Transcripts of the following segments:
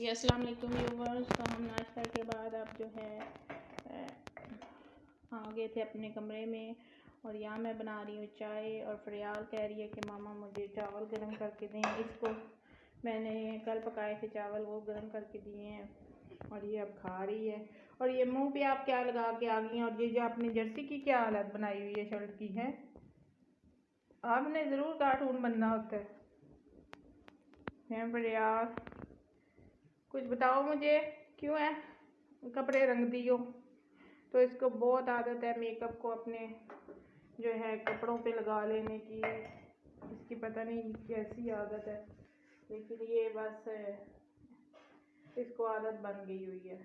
जी अस्सलाम वालेकुम व्यूवर्स। तो हम नाश्ता के बाद अब जो है आ गए थे अपने कमरे में और यहाँ मैं बना रही हूँ चाय और फरियाल कह रही है कि मामा मुझे चावल गर्म करके दें। इसको मैंने कल पकाए थे चावल, वो गर्म करके दिए हैं और ये अब खा रही है। और ये मुंह पे आप क्या लगा के आ गई हैं? और ये जो आपने जर्सी की क्या हालत बनाई हुई है शर्ट की है? आपने ज़रूर कार्टून बनना होता है फरियाल। कुछ बताओ मुझे, क्यों है कपड़े रंग दियो? तो इसको बहुत आदत है मेकअप को अपने जो है कपड़ों पे लगा लेने की। इसकी पता नहीं कैसी आदत है, लेकिन ये बस इसको आदत बन गई हुई है।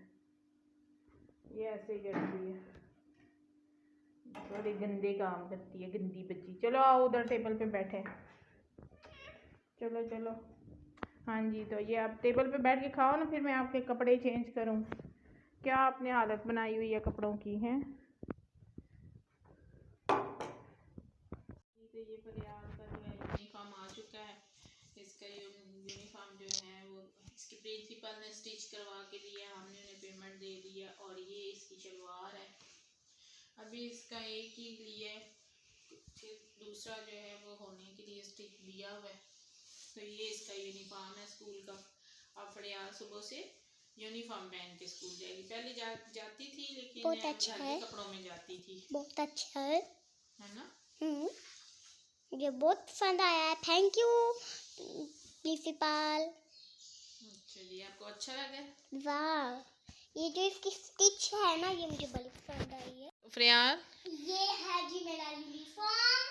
ये ऐसे ही करती है, बड़े गंदे काम करती है, गंदी बच्ची। चलो आओ उधर टेबल पे बैठे, चलो चलो। हाँ जी, तो ये आप टेबल पे बैठ के खाओ ना, फिर मैं आपके कपड़े चेंज करूँ। क्या आपने हालत बनाई हुई है कपड़ों की है? तो ये फरियाल का जो है यूनिफॉर्म आ चुका है। इसका यूनिफॉर्म जो है वो इसकी प्रिंसिपल ने स्टिच करवा के दिया, हमने उन्हें पेमेंट दे दिया। और ये इसकी शलवार है। अभी इसका एक ही लिए, दूसरा जो है वो होने के लिए स्टिच दिया हुआ है। तो ये इसका यूनिफॉर्म है स्कूल का। अब फरियाल सुबह से यूनिफॉर्म पहन के स्कूल जाएगी। पहले जाती थी, लेकिन बहुत अच्छा है, कपड़ों में जाती थी। बहुत अच्छा है ना? मुझे बहुत पसंद आया है। Thank you principal. अच्छा जी, आपको अच्छा लगा? वाह, ये जो इसकी स्टिच है ना, ये मुझे बड़ी पसंद आई है। फरियाल, ये है जी मेरा यूनिफॉर्म।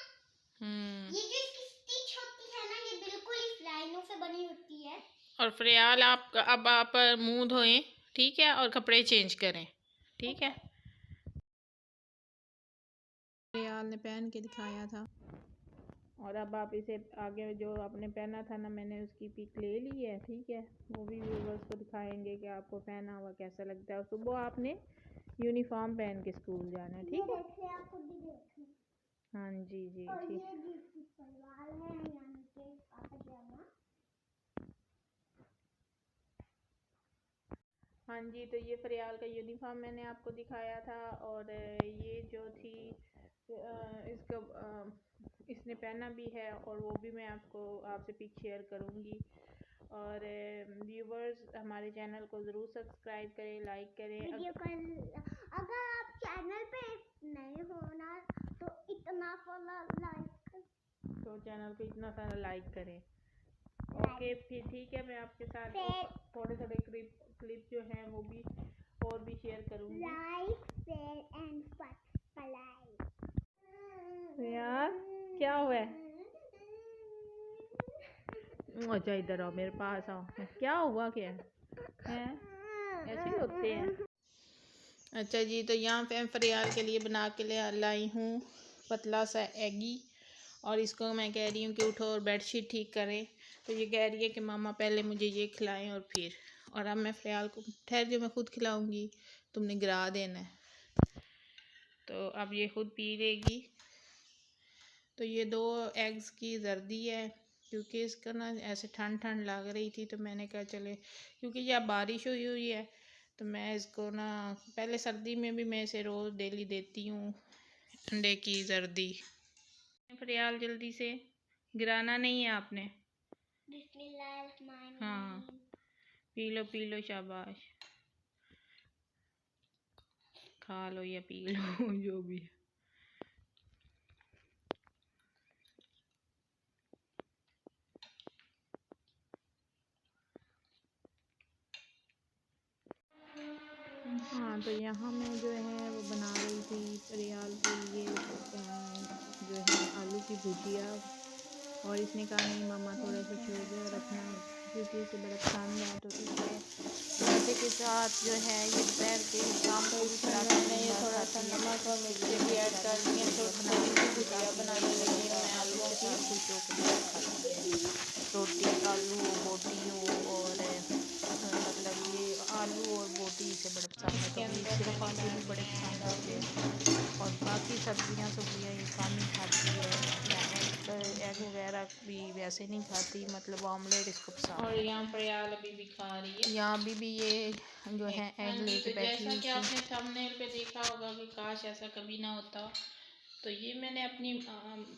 ये जो इसकी स्टिच होती है ना, ये बिल्कुल इस लाइनों से बनी होती है। और फरियाल अब आप मुंह धोएं, ठीक है, और कपड़े चेंज करें, ठीक है। फरियाल ने पहन के दिखाया था और अब आप इसे आगे जो आपने पहना था ना, मैंने उसकी पिक ले ली है, ठीक है। वो भी व्यूवर्स को दिखाएंगे कि आपको पहना हुआ कैसा लगता है। और सुबह आपने यूनिफॉर्म पहन के स्कूल जाना है, ठीक है। हाँ जी जी ठीक। हाँ जी, तो ये फरियाल का यूनिफॉर्म मैंने आपको दिखाया था। और ये जो थी इसका इसने पहना भी है, और वो भी मैं आपसे पिक शेयर करूँगी। और व्यूवर्स हमारे चैनल को ज़रूर सब्सक्राइब करें, लाइक करें। अगर आप चैनल पे नए हो ना, तो इतना सारा लाइक करें। ओके, फिर ठीक है, मैं आपके साथ थोड़े क्लिप जो हैं वो भी और भी शेयर करूँगी। Like share and subscribe. यार क्या हुआ है? अच्छा इधर आओ, मेरे पास आओ। क्या हुआ, क्या है? ऐसे ही होते हैं। अच्छा जी, तो यहाँ पे फरियाल के लिए बना के ले लाई हूँ पतला सा एगी। और इसको मैं कह रही हूँ कि उठो और बेडशीट ठीक करें। तो ये कह रही है कि मामा पहले मुझे ये खिलाएं और फिर। और अब मैं फरियाल को ठहर जो मैं खुद खिलाऊँगी, तुमने गिरा देना है। तो अब ये खुद पी लेगी। तो ये 2 एग्स की जर्दी है, क्योंकि इसका ना ऐसे ठंड ठंड लग रही थी, तो मैंने कहा चले, क्योंकि यह बारिश हुई हुई है, तो मैं इसको ना पहले सर्दी में भी मैं इसे रोज़ डेली देती हूँ अंडे की जर्दी। फरियाल जल्दी से, गिराना नहीं है आपने। हाँ, पी लो शाबाश, खा लो या पी लो जो भी है। हाँ, तो यहाँ मैं जो है वो बना रही थी फरियाल के लिए जो है आलू की भुजिया। और इसने कहा नहीं मामा थोड़ा सा शुगर रखना, क्योंकि इसे बड़ा पसंद है। तो इसलिए मज़े के साथ जो है ये दोपहर के शाम को भी मैंने ये थोड़ा सा नमक और मिर्ची भी ऐड कर दिए। तो भुजिया बनाने लगी मैं आलू के साथ, खुश होकर रोटी, आलू बोटी हो, और मतलब ये आलू और बोटी इसे बड़े पसंद है। तो सिर्फ आलू भी बड़े पसंद आते हैं, और बाकी सब्जियां ये कम ही खाती है। या एग वगैरह भी ऐसे नहीं खाती, मतलब ऑमलेट इसको पसंद। और यहाँ प्रयाल अभी भी खा रही है। यहाँ अभी भी ये जो है एग लेके बैठी हुई थी। जैसा कि आपने थंबनेल पे देखा होगा कि काश ऐसा कभी ना होता, तो ये मैंने अपनी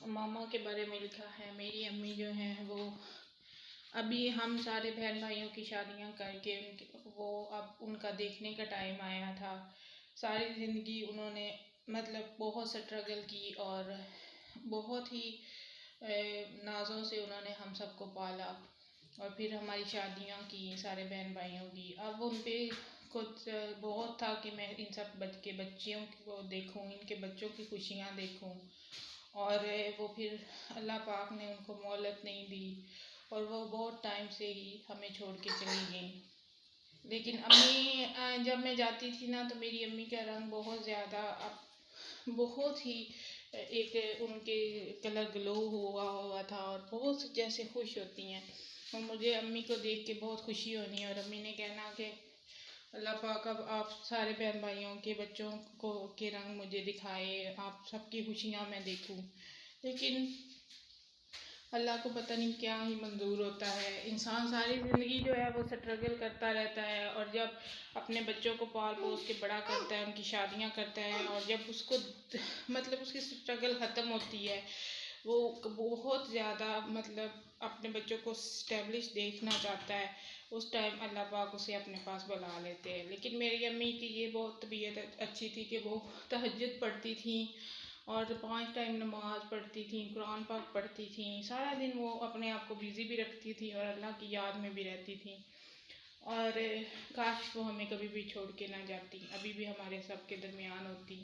मामा के बारे में लिखा है। मेरी अम्मी जो हैं वो अभी हम सारे बहन भाइयों की शादियां करके वो अब उनका देखने का टाइम आया था। सारी ज़िंदगी उन्होंने मतलब बहुत स्ट्रगल की और बहुत ही नाज़ों से उन्होंने हम सबको पाला और फिर हमारी शादियां की सारे बहन भाइयों की। अब उन पे कुछ बहुत था कि मैं इन सब बच्चियों को देखूं, इनके बच्चों की खुशियां देखूं, और वो फिर अल्लाह पाक ने उनको मोहलत नहीं दी और वो बहुत टाइम से ही हमें छोड़ के चली गई। लेकिन अम्मी जब मैं जाती थी ना, तो मेरी अम्मी का रंग बहुत ज़्यादा बहुत ही एक उनके कलर ग्लो हुआ था और बहुत जैसे खुश होती हैं, और मुझे अम्मी को देख के बहुत खुशी होनी है। और अम्मी ने कहना कि अल्लाह पाक अब आप सारे बहन भाइयों के बच्चों को के रंग मुझे दिखाए, आप सबकी खुशियाँ मैं देखूं। लेकिन अल्लाह को पता नहीं क्या ही मंजूर होता है। इंसान सारी ज़िंदगी जो है वो स्ट्रगल करता रहता है, और जब अपने बच्चों को पाल पोस के बड़ा करता है, उनकी शादियां करता है, और जब उसको मतलब उसकी स्ट्रगल ख़त्म होती है, वो बहुत ज़्यादा मतलब अपने बच्चों को स्टेब्लिश देखना चाहता है, उस टाइम अल्लाह पाक उसे अपने पास बुला लेते हैं। लेकिन मेरी अम्मी की ये बहुत तबीयत अच्छी थी कि वो तहज्जुद पढ़ती थी और 5 टाइम नमाज पढ़ती थी, कुरान पाक पढ़ती थी। सारा दिन वो अपने आप को बिज़ी भी रखती थी और अल्लाह की याद में भी रहती थी। और काश वो हमें कभी भी छोड़ के ना जाती, अभी भी हमारे सब के दरमियान होती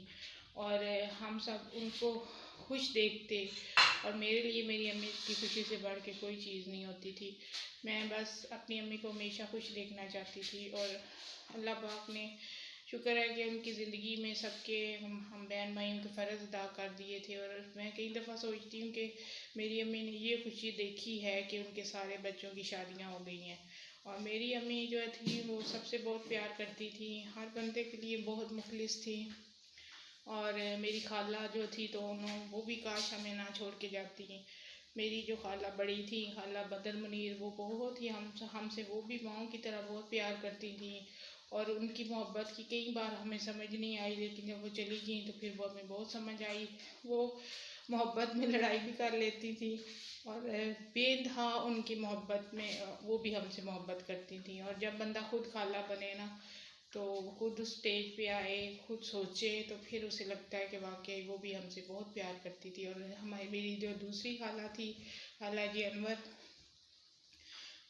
और हम सब उनको खुश देखते। और मेरे लिए मेरी अम्मी की खुशी से बढ़ के कोई चीज़ नहीं होती थी। मैं बस अपनी अम्मी को हमेशा खुश देखना चाहती थी, और अल्लाह पाक ने शुक्र है कि उनकी ज़िंदगी में सबके हम बहन भाइयों के फ़र्ज़ अदा कर दिए थे। और मैं कई दफ़ा सोचती हूँ कि मेरी अम्मी ने ये खुशी देखी है कि उनके सारे बच्चों की शादियाँ हो गई हैं। और मेरी अम्मी जो थी वो सबसे बहुत प्यार करती थी, हर बंदे के लिए बहुत मुखलिस थी। और मेरी खाला जो थी तो वो भी काश हमें ना छोड़ के जाती। मेरी जो खाला बड़ी थी, खाला बदर मुनीर, वो बहुत ही हमसे वो भी माँओं की तरह बहुत प्यार करती थी, और उनकी मोहब्बत की कई बार हमें समझ नहीं आई, लेकिन जब वो चली गई तो फिर वो हमें बहुत समझ आई। वो मोहब्बत में लड़ाई भी कर लेती थी, और बेइंतहा उनकी मोहब्बत में वो भी हमसे मोहब्बत करती थी। और जब बंदा खुद खाला बने ना, तो खुद उस स्टेज पे आए, खुद सोचे, तो फिर उसे लगता है कि वाकई वो भी हमसे बहुत प्यार करती थी। और हमारी मेरी जो दूसरी खाला थी, खाला जी अनवर,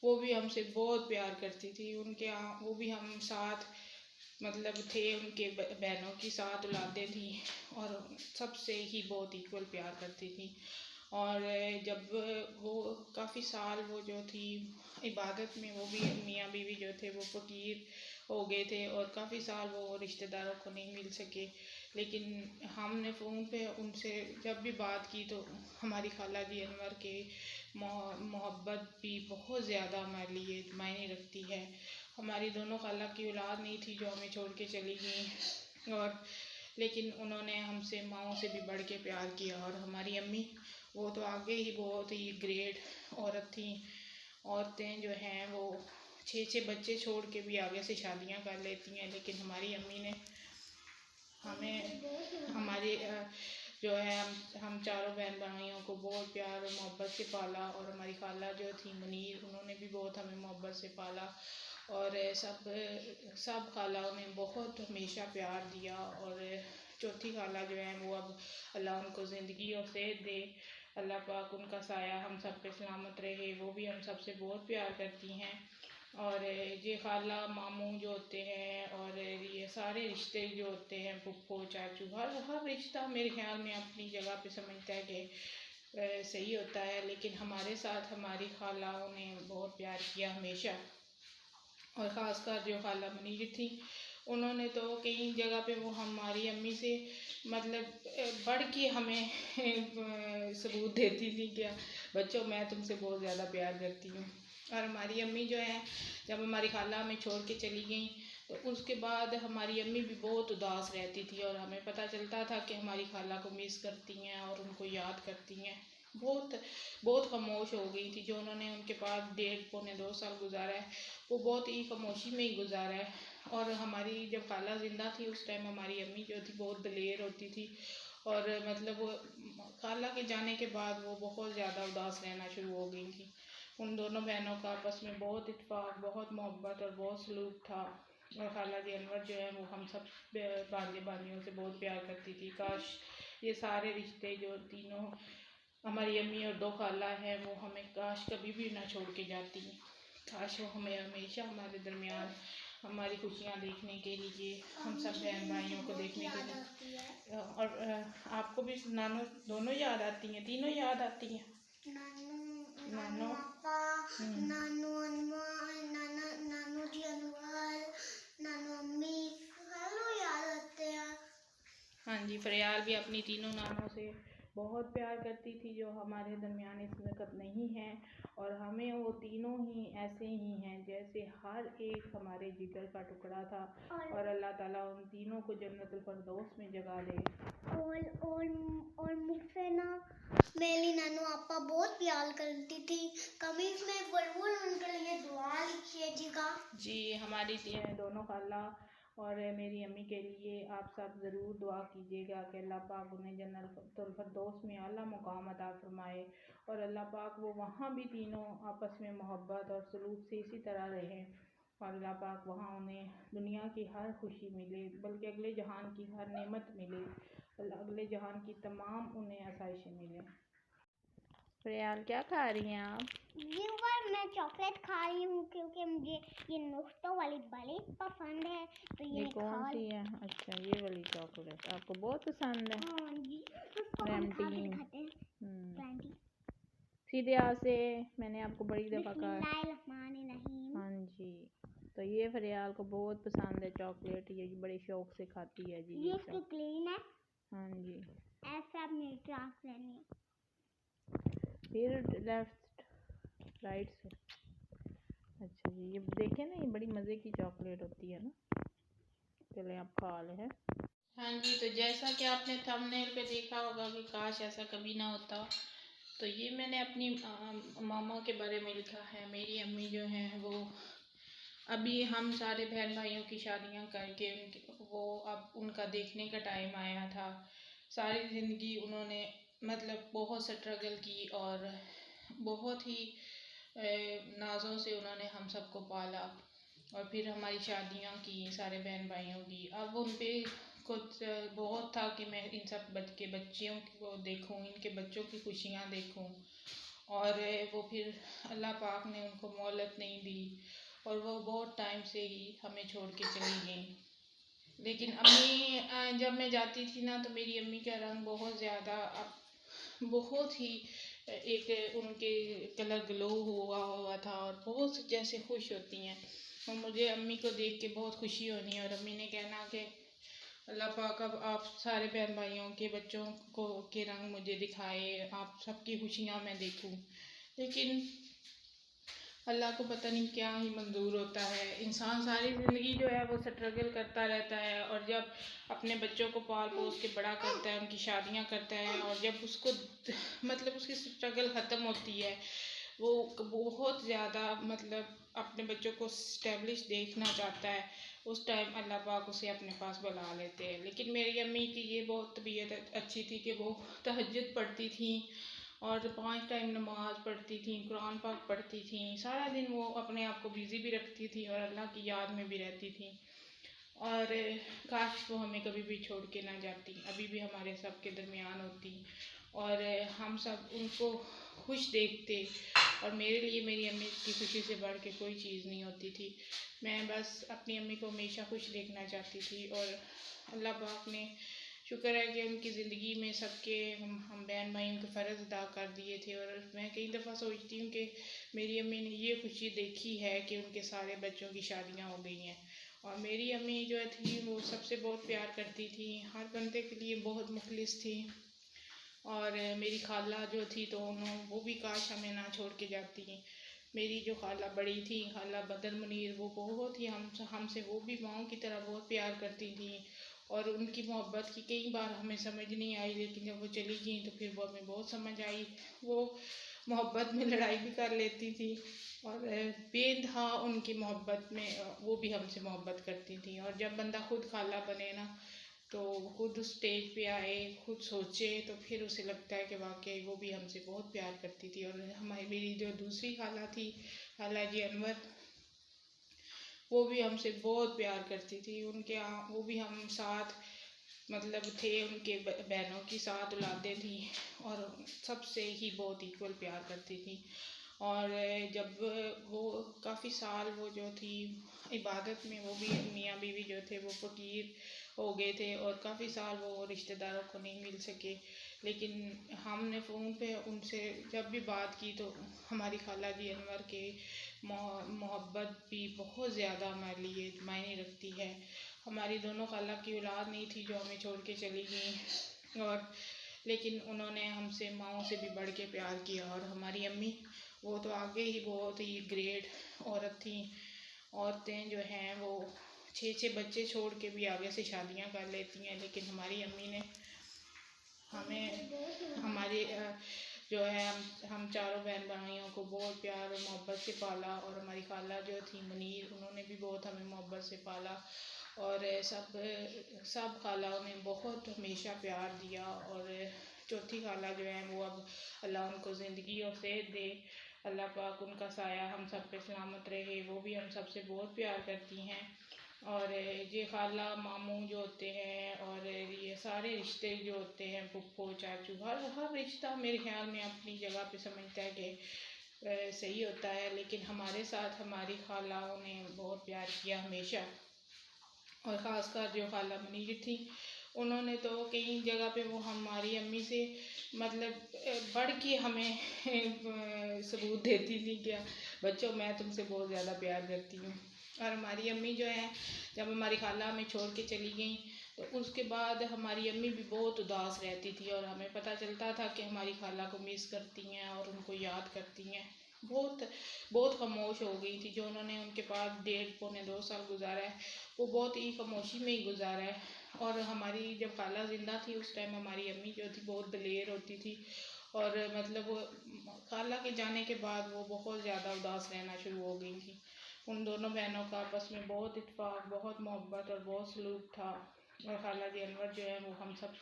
वो भी हमसे बहुत प्यार करती थी। उनके यहाँ वो भी हम साथ मतलब थे, उनके बहनों की साथ औलादें थी, और सबसे ही बहुत इक्वल प्यार करती थी। और जब वो काफ़ी साल वो जो थी इबादत में, वो भी मियाँ बीवी जो थे वो फ़कीर हो गए थे, और काफ़ी साल वो रिश्तेदारों को नहीं मिल सके। लेकिन हमने फ़ोन पे उनसे जब भी बात की तो हमारी खाला जी अनवर के मोहब्बत भी बहुत ज़्यादा हमारे लिए मायने रखती है। हमारी दोनों खाला की औलाद नहीं थी जो हमें छोड़ के चली गई, और लेकिन उन्होंने हमसे माँओं से भी बढ़ के प्यार किया। और हमारी अम्मी वो तो आगे ही बहुत ही ग्रेट औरत थी। औरतें जो हैं वो 6 बच्चे छोड़ के भी आगे से शादियां कर लेती हैं, लेकिन हमारी अम्मी ने हमें हमारे जो है हम चारों बहन भाइयों को बहुत प्यार और मोहब्बत से पाला। और हमारी खाला जो थी मुनीर, उन्होंने भी बहुत हमें मोहब्बत से पाला, और सब खालाओं ने बहुत हमेशा प्यार दिया। और चौथी खाला जो है वो अब अल्लाह उनको ज़िंदगी और सेहत दे, अल्लाह पाक उनका साया हम सब पे सलामत रहे, वो भी हम सबसे बहुत प्यार करती हैं। और ये खाला मामू जो होते हैं, और ये सारे रिश्ते जो होते हैं, फुप्पो चाचू, हर रिश्ता मेरे ख्याल में अपनी जगह पे समझता है कि सही होता है। लेकिन हमारे साथ हमारी खालाओं ने बहुत प्यार किया हमेशा, और ख़ासकर जो खाला मुनीर थी, उन्होंने तो कई जगह पे वो हमारी अम्मी से मतलब बढ़ के हमें सबूत देती थी कि बच्चों मैं तुमसे बहुत ज़्यादा प्यार करती हूँ। और हमारी अम्मी जो है जब हमारी खाला हमें छोड़ के चली गई, तो उसके बाद हमारी अम्मी भी बहुत उदास रहती थी, और हमें पता चलता था कि हमारी खाला को मिस करती हैं और उनको याद करती हैं। बहुत बहुत खामोश हो गई थी। जो उन्होंने उनके पास 1.5 पौने 2 साल गुजारा है वो बहुत ही खामोशी में ही गुजारा है। और हमारी जब खाला ज़िंदा थी उस टाइम हमारी अम्मी जो थी बहुत दलेर होती थी, और मतलब वो खाला के जाने के बाद वो बहुत ज़्यादा उदास रहना शुरू हो गई थी। उन दोनों बहनों का आपस में बहुत इत्तेफाक, बहुत मोहब्बत और बहुत सलूक था। और खाला जी अनवर जो है वो हम सब भांजे भांजियों से बहुत प्यार करती थी। काश ये सारे रिश्ते जो तीनों हमारी अम्मी और 2 खाला हैं वो हमें काश कभी भी ना छोड़ के जाती। काश वो हमें हमेशा हमारे दरमियान हमारी खुशियाँ देखने के लिए, हम सब बहन भाइयों को देखने के लिए। और आपको भी नानो दोनों याद आती हैं, तीनों याद आती हैं? नानो नानू अनवर, नानू जी अनवर, नानू अम्मी हेलो याद आते हैं। हाँ जी, फरियाल भी अपनी तीनों नानों से बहुत प्यार करती थी जो हमारे दरमियान इस वक्त नहीं है। और हमें वो तीनों ही ऐसे ही हैं जैसे हर एक हमारे जिगर का टुकड़ा था। और अल्लाह ताला उन तीनों को जन्नतुल फरदौस में जगा दे। और मुझसे ना मेरी नानू आपा बहुत प्यार करती थी। कभी इसमें ज़रूर उनके लिए दुआ लिखिएगा। जी, हमारी दोनों खाला और मेरी अम्मी के लिए आप सब ज़रूर दुआ कीजिएगा कि अल्लाह पाक उन्हें जन्नतुल फरदौस में आला मुकाम अता फरमाए। और अल्लाह पाक वो वहाँ भी तीनों आपस में मोहब्बत और सलूक से इसी तरह रहें। और अल्लाह पाक वहाँ उन्हें दुनिया की हर खुशी मिले, बल्कि अगले जहान की हर नेमत मिले, अगले जहान की तमाम उन्हें आसाइशें मिलें। फरियाल क्या खा रही हैं आप? मैं चॉकलेट खा रही हूँ क्योंकि मुझे ये नुस्खों वाली बड़ी पसंद है, तो ये कौन सी है? अच्छा, ये वाली चॉकलेट आपको बहुत पसंद है? हाँ जी, उसको हम खा के दिखाते हैं। सीधे यहाँ से मैंने आपको बड़ी दफ़ा कहा। बिस्मिल्लाहिर्रहमानिर्रहीम। हाँ जी, तो ये फरियाल को बहुत पसंद है चॉकलेट, ये बड़े शौक से खाती है जी। ये इसकी क्लीन है। हाँ जी, ऐसा आप नहीं ट्रांस लेनी है, फिर लेफ्ट राइट से। अच्छा जी, ये देखें ना, ये बड़ी मज़े की चॉकलेट होती है ना। चले आप खा लें। हाँ जी, तो जैसा कि आपने थंबनेल पे देखा होगा कि काश ऐसा कभी ना होता, तो ये मैंने अपनी मामा के बारे में लिखा है। मेरी अम्मी जो हैं वो अभी हम सारे बहन भाइयों की शादियां करके वो अब उनका देखने का टाइम आया था। सारी ज़िंदगी उन्होंने मतलब बहुत स्ट्रगल की और बहुत ही नाज़ों से उन्होंने हम सबको पाला। और फिर हमारी शादियां की सारे बहन भाइयों की। अब उन पर कुछ बहुत था कि मैं इन सब के बच्चियों को देखूं, इनके बच्चों की खुशियां देखूं। और वो फिर अल्लाह पाक ने उनको मोहलत नहीं दी और वो बहुत टाइम से ही हमें छोड़ के चली गई। लेकिन अम्मी जब मैं जाती थी ना तो मेरी अम्मी का रंग बहुत ज़्यादा बहुत ही एक उनके कलर ग्लो हुआ था और बहुत जैसे खुश होती हैं। और मुझे अम्मी को देख के बहुत खुशी होनी और अम्मी ने कहना कि अल्लाह पाक अब आप सारे बहन भाइयों के बच्चों को के रंग मुझे दिखाए, आप सबकी खुशियाँ मैं देखूं। लेकिन अल्लाह को पता नहीं क्या ही मंजूर होता है। इंसान सारी ज़िंदगी जो है वो स्ट्रगल करता रहता है और जब अपने बच्चों को पाल पोस के बड़ा करता है, उनकी शादियां करता है और जब उसको मतलब उसकी स्ट्रगल ख़त्म होती है, वो बहुत ज़्यादा मतलब अपने बच्चों को स्टेब्लिश देखना चाहता है, उस टाइम अल्लाह पाक उसे अपने पास बुला लेते हैं। लेकिन मेरी अम्मी की ये बहुत तबीयत अच्छी थी कि वो तहज्जुद पढ़ती थी और 5 टाइम नमाज पढ़ती थी, कुरान पाक पढ़ती थी। सारा दिन वो अपने आप को बिज़ी भी रखती थी और अल्लाह की याद में भी रहती थी। और काश वो हमें कभी भी छोड़ के ना जाती, अभी भी हमारे सब के दरमियान होती और हम सब उनको खुश देखते। और मेरे लिए मेरी अम्मी की खुशी से बढ़ के कोई चीज़ नहीं होती थी। मैं बस अपनी अम्मी को हमेशा खुश देखना चाहती थी। और अल्लाह पाक ने शुक्र है कि उनकी ज़िंदगी में सबके हम बहन भाइयों के फ़र्ज़ अदा कर दिए थे। और मैं कई दफ़ा सोचती हूँ कि मेरी अम्मी ने ये खुशी देखी है कि उनके सारे बच्चों की शादियाँ हो गई हैं। और मेरी अम्मी जो थी वो सबसे बहुत प्यार करती थी, हर बंदे के लिए बहुत मुखलिस थी। और मेरी खाला जो थी तो वो भी काश हमें ना छोड़ के जाती। मेरी जो खाला बड़ी थी, खाला बदर मुनीर, वो बहुत ही हमसे वो भी माओ की तरह बहुत प्यार करती थी। और उनकी मोहब्बत की कई बार हमें समझ नहीं आई, लेकिन जब वो चली गई तो फिर वो हमें बहुत समझ आई। वो मोहब्बत में लड़ाई भी कर लेती थी और बेइंतहा उनकी मोहब्बत में वो भी हमसे मोहब्बत करती थी। और जब बंदा खुद खाला बने ना, तो खुद उस स्टेज पे आए, खुद सोचे, तो फिर उसे लगता है कि वाकई वो भी हमसे बहुत प्यार करती थी। और हमारी मेरी जो दूसरी खाला थी, खाला जी अनवर, वो भी हमसे बहुत प्यार करती थी। उनके वो भी हम साथ मतलब थे, उनके बहनों की साथ औलादें थी और सबसे ही बहुत इक्वल प्यार करती थी। और जब वो काफ़ी साल वो जो थी इबादत में, वो भी मियाँ बीवी जो थे वो फ़कीर हो गए थे और काफ़ी साल वो रिश्तेदारों को नहीं मिल सके। लेकिन हमने फ़ोन पे उनसे जब भी बात की तो हमारी खाला जी अनवर के मोहब्बत भी बहुत ज़्यादा हमारे लिए मायने रखती है। हमारी दोनों खाला की औलाद नहीं थी जो हमें छोड़ के चली गई, और लेकिन उन्होंने हमसे माओं से भी बढ़ के प्यार किया। और हमारी अम्मी, वो तो आगे ही बहुत ही ग्रेट औरत थी। औरतें जो हैं वो 6 बच्चे छोड़ के भी आगे से शादियां कर लेती हैं, लेकिन हमारी अम्मी ने हमें हमारे जो है हम चारों बहन भाइयों को बहुत प्यार और मोहब्बत से पाला। और हमारी खाला जो थी मुनीर, उन्होंने भी बहुत हमें मोहब्बत से पाला। और सब खालाओं ने बहुत हमेशा प्यार दिया। और चौथी खाला जो है वो अब अल्लाह उनको ज़िंदगी और सेहत दे, अल्लाह पाक उनका साया हम सब पे सलामत रहे, वो भी हम सबसे बहुत प्यार करती हैं। और ये खाला मामू जो होते हैं और ये सारे रिश्ते जो होते हैं, फुप्पो चाचू, हर रिश्ता मेरे ख्याल में अपनी जगह पे समझता है कि सही होता है। लेकिन हमारे साथ हमारी खालाओं ने बहुत प्यार किया हमेशा। और ख़ासकर जो खाला मुनीर थी, उन्होंने तो कई जगह पे वो हमारी अम्मी से मतलब बढ़ के हमें सबूत देती थी कि बच्चों मैं तुमसे बहुत ज़्यादा प्यार करती हूँ। और हमारी अम्मी जो है, जब हमारी खाला हमें छोड़ के चली गई तो उसके बाद हमारी अम्मी भी बहुत उदास रहती थी और हमें पता चलता था कि हमारी खाला को मिस करती हैं और उनको याद करती हैं। बहुत बहुत खामोश हो गई थी। जो उन्होंने उनके पास 1.5-2 साल गुजारा है, वो बहुत ही खामोशी में ही गुजारा है। और हमारी जब खाला ज़िंदा थी उस टाइम हमारी अम्मी जो थी बहुत दलेर होती थी, और मतलब वो खाला के जाने के बाद वो बहुत ज़्यादा उदास रहना शुरू हो गई थी। उन दोनों बहनों का आपस में बहुत इत्तेफाक, बहुत मोहब्बत और बहुत सलूक था। और खाला जी अनवर जो है वो हम सब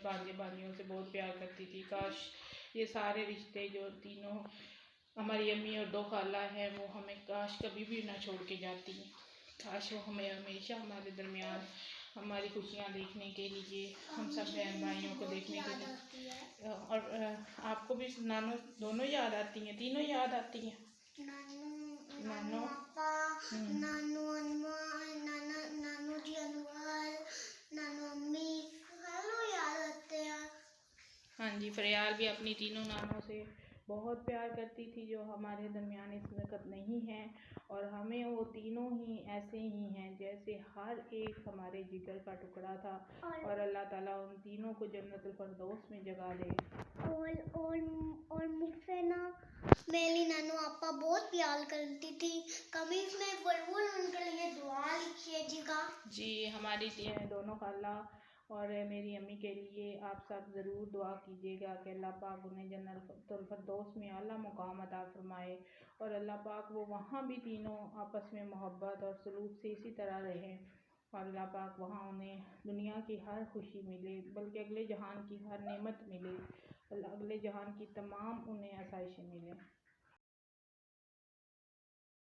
भांजे भांजियों से बहुत प्यार करती थी। काश ये सारे रिश्ते जो तीनों हमारी अम्मी और 2 खाला हैं, वो हमें काश कभी भी ना छोड़ के जाती हैं। काश वो हमें हमेशा हमारे दरमियान हमारी खुशियाँ देखने के लिए, हम सब बहन भाइयों को देखने के लिए। और आपको भी नानो दोनों याद आती हैं, तीनों याद आती हैं? नानो पापा, नानू अनवर, नानू जी अनवर, नानू अम्मी, हेलो याद आते हैं। हाँ जी, फरियाल भी अपनी तीनों नानों से बहुत प्यार करती थी, जो हमारे दरमियान इस वक्त नहीं है। और हमें वो तीनों ही ऐसे ही हैं जैसे हर एक हमारे जिगर का टुकड़ा था। और अल्लाह ताला उन तीनों को जन्नतुल फरदौस में जगह दे। और मुझसे ना मेरी नानू आपा बहुत प्यार करती थी। कभी इसमें ज़रूर उनके लिए दुआ लिखिएगा। जी, हमारी दोनों खाला और मेरी अम्मी के लिए आप सब ज़रूर दुआ कीजिएगा कि अल्लाह पाक उन्हें जन्नतुल फरदौस में आला मुकाम अता फरमाए। और अल्लाह पाक वो वहाँ भी तीनों आपस में मोहब्बत और सलूक से इसी तरह रहें। और अल्लाह पाक वहाँ उन्हें दुनिया की हर खुशी मिले, बल्कि अगले जहान की हर नेमत मिले, अगले जहान की तमाम उन्हें आसाइशें मिलें।